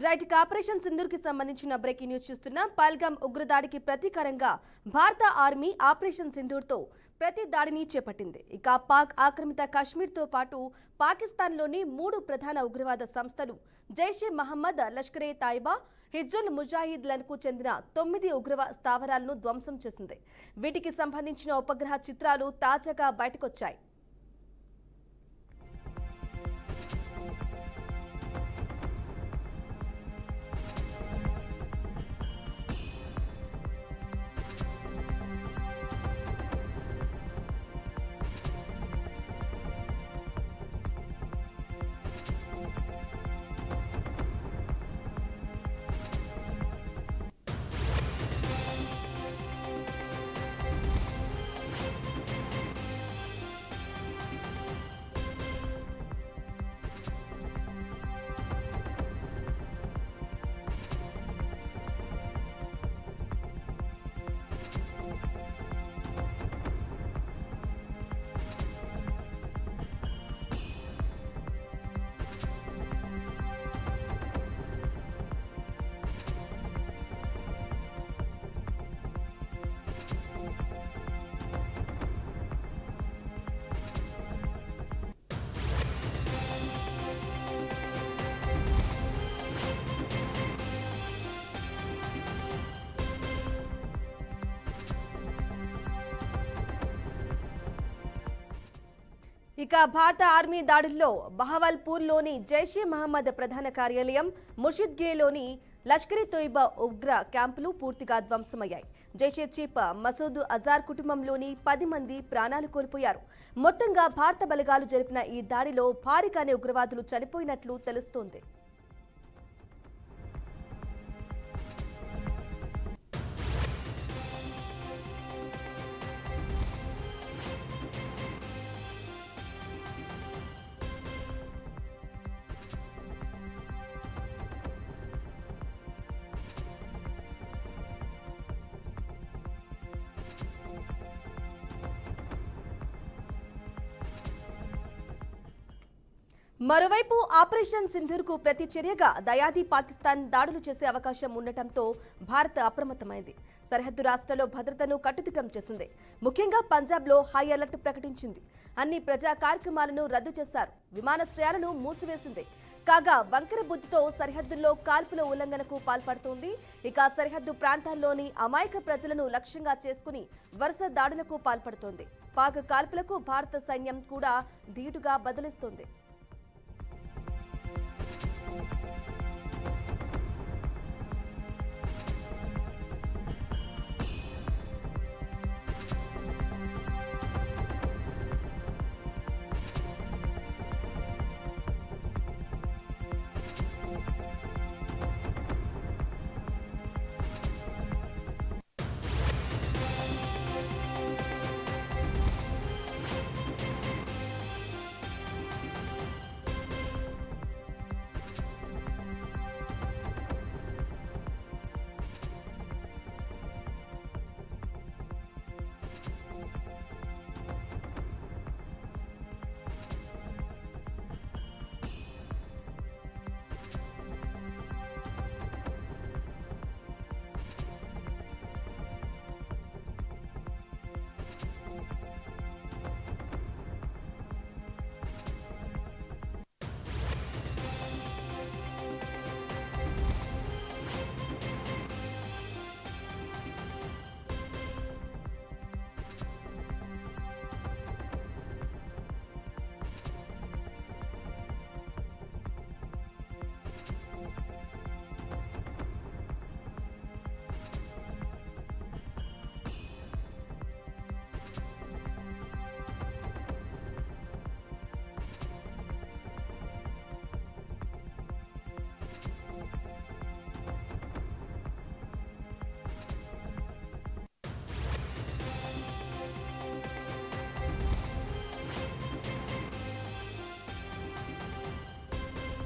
Right operation Sindoor కి సంబంధించిన breaking news చూస్తున్నాం. పహల్గామ్ ఉగ్రదాడికి ప్రతీకారంగా భారత ఆర్మీ ఆపరేషన్ సింధూర్ తో ప్రతి దాడిని చేపట్టింది. ఇక పాక్ ఆక్రమిత కాశ్మీర్ తో పాటు పాకిస్తాన్లోని 3 ప్రధాన ఉగ్రవాద సంస్థలు జైషే మహమ్మద్, లష్కరే తైబా, హిజ్బుల్ ముజాహిద్లకు చెందిన 9 ఉగ్రవాద స్థావరాలను ధ్వంసం చేసింది. వీటికి సంబంధించిన ఉపగ్రహ చిత్రాలు తాజాగా బయటకొచ్చాయి. ఇక భారత ఆర్మీ దాడుల్లో బహవల్పూర్లోని జైషే మహమ్మద్ ప్రధాన కార్యాలయం, ముషిద్గేలోని లష్కరే తోయిబా ఉగ్ర క్యాంపులు పూర్తిగా ధ్వంసమయ్యాయి. జైషే చీఫ్ మసూద్ అజార్ కుటుంబంలోని 10 మంది ప్రాణాలు కోల్పోయారు. మొత్తంగా భారత బలగాలు జరిపిన ఈ దాడిలో భారీగానే ఉగ్రవాదులు చనిపోయినట్లు తెలుస్తోంది. మరోవైపు ఆపరేషన్ సింధూర్ కు ప్రతి చర్యగా దయాది పాకిస్తాన్ దాడులు చేసే అవకాశం ఉండటంతో భారత్ అప్రమత్తమైంది. సరిహద్దు రాష్ట్రాల్లో భద్రతను కట్టుదిట్టం చేసింది. ముఖ్యంగా పంజాబ్ లో హై అలర్ట్ ప్రకటించింది. అన్ని ప్రజా కార్యక్రమాలను రద్దు చేశారు. విమానాశ్రయాలను మూసివేసింది. కాగా వంకర బుద్ధితో సరిహద్దుల్లో కాల్పుల ఉల్లంఘనకు పాల్పడుతోంది. ఇక సరిహద్దు ప్రాంతాల్లోని అమాయక ప్రజలను లక్ష్యంగా చేసుకుని వరుస దాడులకు పాల్పడుతోంది. పాక్ కాల్పులకు భారత సైన్యం కూడా ధీటుగా బదులిస్తోంది.